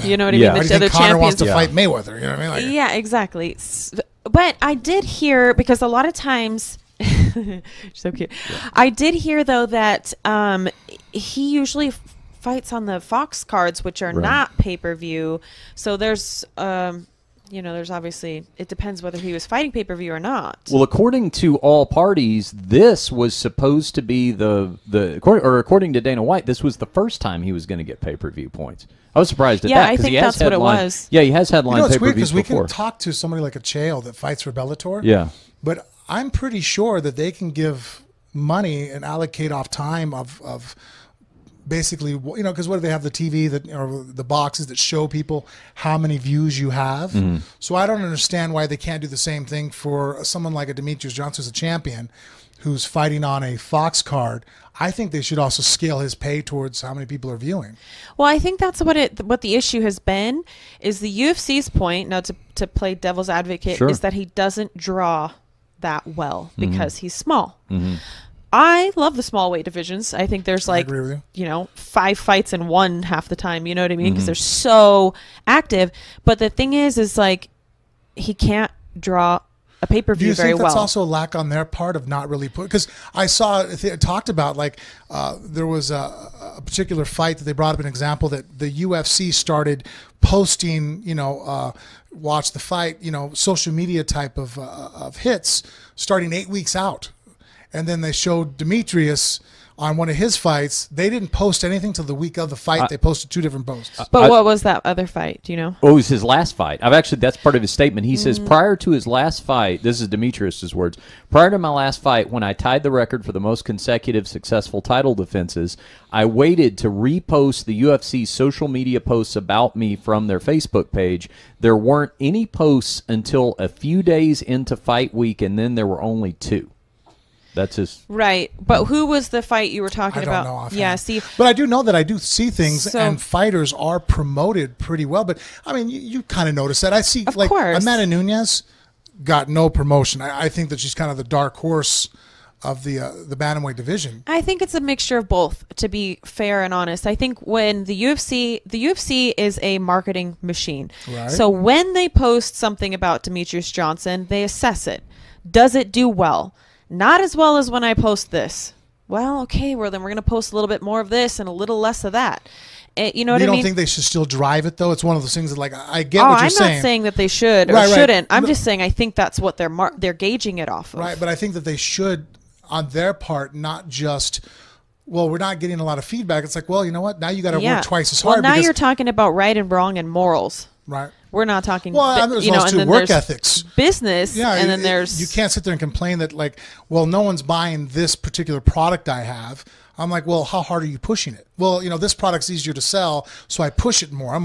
You know what I mean? Why do you think Conor wants to fight Mayweather? You know what I mean? Yeah, exactly. But I did hear, because a lot of times, so cute. Yeah. I did hear though that he usually fights on the Fox cards, which are not pay-per-view. So there's there's obviously, it depends whether he was fighting pay-per-view or not. Well, according to all parties, this was supposed to be according to Dana White, this was the first time he was going to get pay-per-view points. I was surprised at that. Yeah, I think that's what it was. Yeah, he has headline it's pay-per-views weird because we before. can talk to somebody like a Chael that fights for Bellator. Yeah. But I'm pretty sure that they can give money and allocate off time of basically, because what do they have, the TV or the boxes that show people how many views you have? Mm-hmm. So I don't understand why they can't do the same thing for someone like a Demetrious Johnson who's a champion who's fighting on a Fox card. I think they should also scale his pay towards how many people are viewing. Well, I think that's what the issue has been, is the UFC's point, now to play devil's advocate, is that he doesn't draw that well because he's small. Mm-hmm. I love the small weight divisions. I think there's 5 fights in one half the time, you know what I mean? Because they're so active. But the thing is like, he can't draw a pay-per-view very well. Do you think that's also a lack on their part of not really put? Because I saw it talked about there was a particular fight that they brought up an example that the UFC started posting, watch the fight, social media type of hits starting 8 weeks out. And then they showed Demetrious on one of his fights. They didn't post anything till the week of the fight. They posted 2 different posts. But what was that other fight? Do you know? Oh, it was his last fight. That's part of his statement. He says, prior to his last fight, this is Demetrious' words, prior to my last fight, when I tied the record for the most consecutive successful title defenses, I waited to repost the UFC's social media posts about me from their Facebook page. There weren't any posts until a few days into fight week, and then there were only 2. That's his right. But who was the fight you were talking about? I don't know offhand. Yeah, see, but I do know that I do see things, and fighters are promoted pretty well. But I mean, you kind of notice that. I see, like Amanda Nunes got no promotion. I think that she's kind of the dark horse of the bantamweight division. I think it's a mixture of both, to be fair and honest. I think when the UFC is a marketing machine. Right. So when they post something about Demetrious Johnson, they assess it. Does it do well? Not as well as when I post this. Well, okay, well then we're going to post a little bit more of this and a little less of that. You know what I mean? You don't think they should still drive it, though? It's one of those things that, I get what you're saying. I'm not saying that they should or shouldn't. I'm just saying I think that's what they're gauging it off of. Right, but I think that they should, on their part, not just, well, we're not getting a lot of feedback. It's like, well, you know what? Now you got to work twice as hard. Well, now you're talking about right and wrong and morals. Right. We're not talking. Well, there's also work ethics, business, and then there's. You can't sit there and complain that no one's buying this particular product I have. I'm like, well, how hard are you pushing it? Well, this product's easier to sell, so I push it more.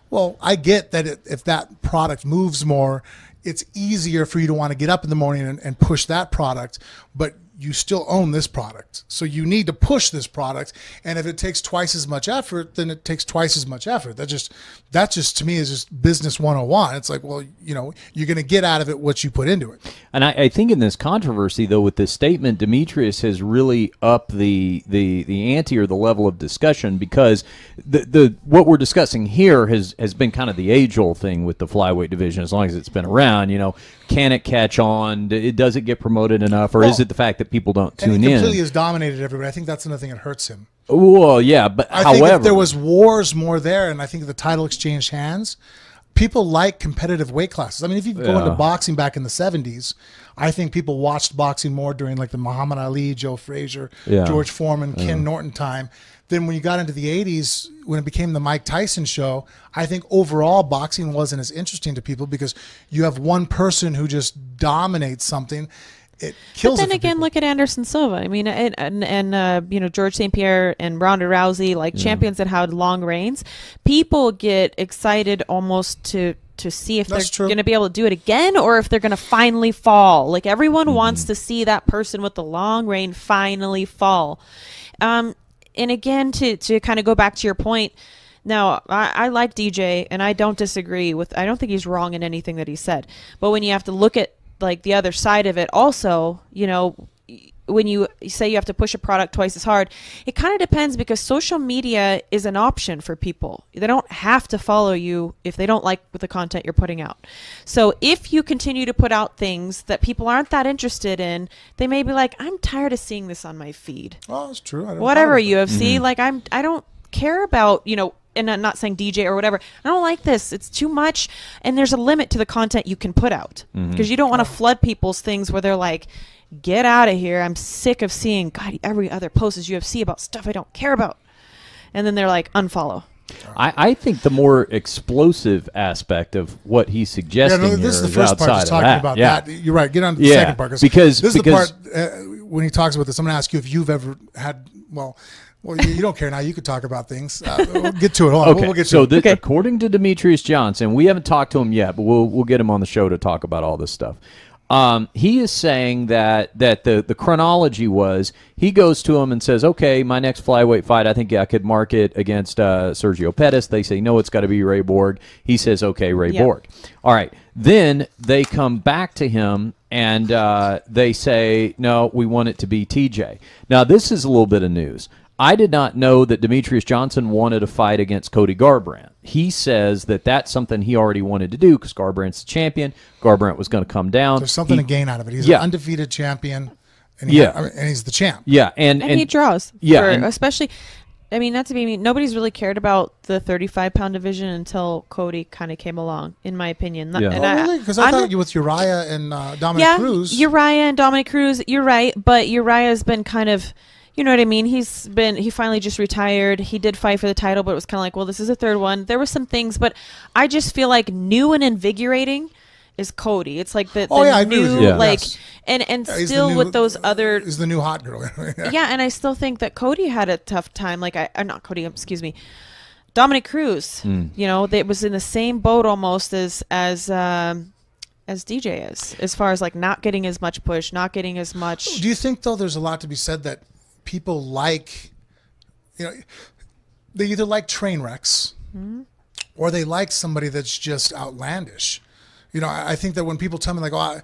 Well, I get that if that product moves more, it's easier for you to want to get up in the morning and push that product, but you still own this product. So you need to push this product. And if it takes twice as much effort, then it takes twice as much effort. That just to me is just business 101. It's like, well, you're going to get out of it what you put into it. And I think in this controversy, though, with this statement, Demetrious has really upped the ante or the level of discussion, because the what we're discussing here has been kind of the age-old thing with the flyweight division, as long as it's been around. Can it catch on? Does it get promoted enough? Or is it the fact that people don't tune in? He completely has dominated everybody. I think that's another thing that hurts him. Well, yeah, but I think if there was wars more there, and I think the title exchanged hands, people like competitive weight classes. I mean, if you go into boxing back in the 70s, I think people watched boxing more during the Muhammad Ali, Joe Frazier, George Foreman, Ken Norton time. Then when you got into the 80s, when it became the Mike Tyson show, I think overall boxing wasn't as interesting to people because you have one person who just dominates something. It kills. But then again, look at Anderson Silva. I mean, and George St. Pierre and Ronda Rousey, champions that had long reigns. People get excited almost to see if they're going to be able to do it again, or if they're going to finally fall. Like, everyone wants to see that person with the long reign finally fall. And again, to kind of go back to your point, now, I like DJ, and I don't disagree with, I don't think he's wrong in anything that he said. But when you have to look at, the other side of it also, when you say you have to push a product twice as hard, it kind of depends, because social media is an option for people. They don't have to follow you if they don't like the content you're putting out. So if you continue to put out things that people aren't that interested in, they may be like, I'm tired of seeing this on my feed. Oh, that's true. Whatever, UFC, like I don't care about, and I'm not saying DJ or whatever. I don't like this. It's too much. And there's a limit to the content you can put out, because you don't want to flood people's things where they're like, get out of here. I'm sick of seeing, God, every other post is UFC about stuff I don't care about. And then they're like, unfollow. I think the more explosive aspect of what he's suggesting here this is the first part, just talking about that. You're right. Get on to the second part. Because this is the part when he talks about this. I'm going to ask you if you've ever had, well, you don't care now. You could talk about things. We'll get to it. Hold on. Okay. We'll get to it. According to Demetrious Johnson, we haven't talked to him yet, but we'll get him on the show to talk about all this stuff. He is saying that the chronology was, he goes to him and says, okay, my next flyweight fight, I think I could mark it against Sergio Pettis. They say, no, it's got to be Ray Borg. He says, okay, Ray Borg. All right. Then they come back to him and they say, no, we want it to be TJ. Now, this is a little bit of news. I did not know that Demetrious Johnson wanted a fight against Cody Garbrandt. He says that that's something he already wanted to do because Garbrandt's the champion. Garbrandt was going to come down. There's something to gain out of it. He's an undefeated champion, and and he's the champ. Yeah, and he draws. Yeah, especially. I mean, not to be mean, nobody's really cared about the 35-pound division until Cody kind of came along, in my opinion. Yeah. Really? Because I thought you with Uriah and Dominic Cruz. Uriah and Dominic Cruz. You're right, but Uriah's been kind of. You know what I mean? He finally just retired. He did fight for the title, but it was kind of like, well, this is a third one. There were some things, but I just feel like new and invigorating is Cody. It's like the I new, agree with you. Like, and still with those other. Is the new hot girl. Yeah, and I still think that Cody had a tough time. Like, not Cody, excuse me. Dominic Cruz, it was in the same boat almost as DJ is, as far as like not getting as much push, not getting as much. Do you think, though, there's a lot to be said that people like, they either like train wrecks or they like somebody that's just outlandish. I think that when people tell me like, I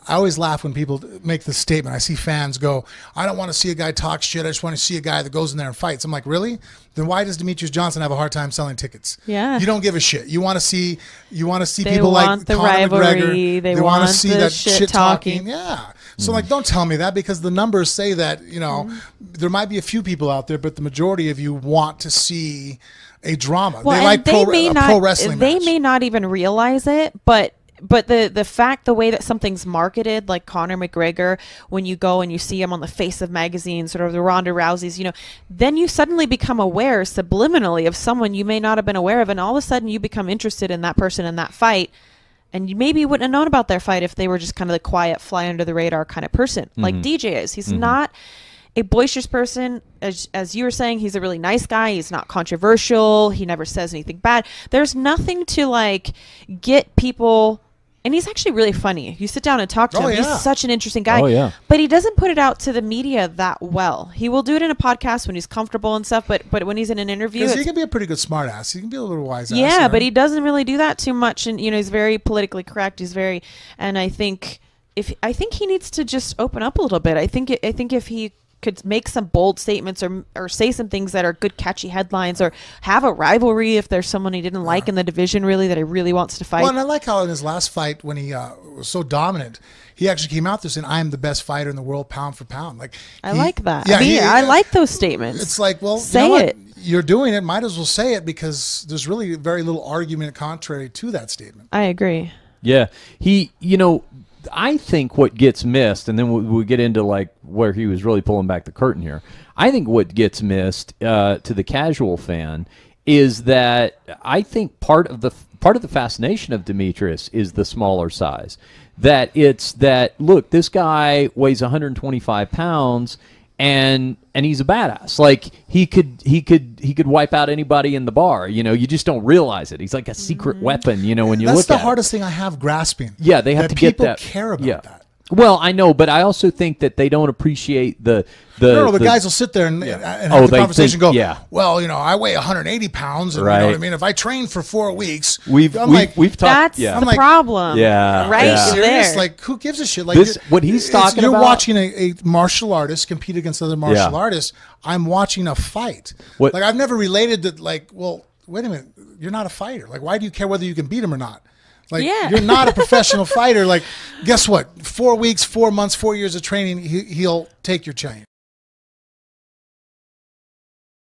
always laugh when people make this statement. I see fans go, I don't want to see a guy talk shit. I just want to see a guy that goes in there and fights. I'm like, really? Then why does Demetrious Johnson have a hard time selling tickets? Yeah. You don't give a shit. You want to see they people like the Conor rivalry. McGregor. They want to see the that shit talking. Yeah. So like, don't tell me that, because the numbers say that, there might be a few people out there, but the majority of you want to see a drama. Well, they like pro wrestling They match. may not even realize it, but the way that something's marketed, like Conor McGregor, when you go and you see him on the face of magazines, sort of the Ronda Rouseys, then you suddenly become aware subliminally of someone you may not have been aware of, and all of a sudden you become interested in that person in that fight. And you maybe wouldn't have known about their fight if they were just kind of the quiet, fly under the radar kind of person, like DJ is. He's not a boisterous person. As you were saying, he's a really nice guy. He's not controversial. He never says anything bad. There's nothing to like get people. And he's actually really funny. You sit down and talk to him. Yeah. He's such an interesting guy. Oh, yeah. But he doesn't put it out to the media that well. He will do it in a podcast when he's comfortable and stuff. But when he's in an interview, because he can be a pretty good smart ass. He can be a little wise ass. Yeah, but he doesn't really do that too much. And he's very politically correct. He's very, and I think he needs to just open up a little bit. I think if he could make some bold statements or say some things that are good catchy headlines, or have a rivalry if there's someone he didn't like in the division really that he really wants to fight. Well, and I like how in his last fight when he was so dominant, he actually came out there saying, I am the best fighter in the world pound for pound. Like, I like that. Yeah, I like those statements. It's like, well, say it. You're doing it, might as well say it, because there's really very little argument contrary to that statement. I agree. Yeah. I think what gets missed, and then we'll get into like where he was really pulling back the curtain here. I think what gets missed to the casual fan is that I think part of the fascination of Demetrious is the smaller size. That it's that, look, this guy weighs 125 pounds and he's a badass. Like he could wipe out anybody in the bar. You just don't realize it. He's like a secret weapon. When you look at it. That's the hardest thing I have grasping. Yeah, they have to get that. People care about that. Well, I know, but I also think that they don't appreciate the guys will sit there and have the conversation well, I weigh 180 pounds, and you know what I mean? If I train for 4 weeks, we've talked. That's the problem. Yeah. Right there. Like, who gives a shit? Like, what he's talking about. You're watching a martial artist compete against other martial artists. I'm watching a fight. Like, I've never related that, like, well, wait a minute, you're not a fighter. Like, why do you care whether you can beat him or not? Like, you're not a professional fighter. Like, guess what? 4 weeks, 4 months, 4 years of training, he'll take your chain.